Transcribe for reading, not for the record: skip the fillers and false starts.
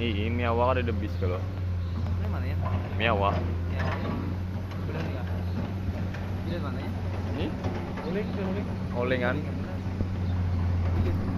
Ini Miawa ada the beast kalau. Ini mana ya? Miawa. Ya. Benar ya. Ini mana ya? Ini Oleng, oleng. olengan. Benar.